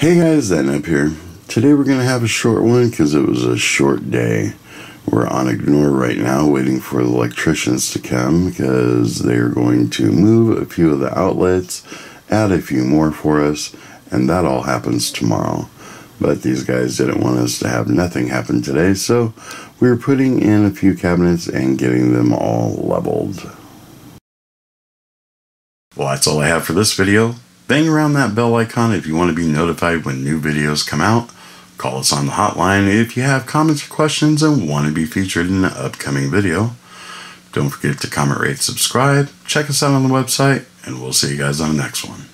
Hey guys, Thatnub here. Today we're going to have a short one because it was a short day. We're on Ignore right now waiting for the electricians to come because they're going to move a few of the outlets, add a few more for us, and that all happens tomorrow. But these guys didn't want us to have nothing happen today, so we're putting in a few cabinets and getting them all leveled. Well, that's all I have for this video. Bang around that bell icon if you want to be notified when new videos come out. Call us on the hotline if you have comments or questions and want to be featured in an upcoming video. Don't forget to comment, rate, subscribe. Check us out on the website, and we'll see you guys on the next one.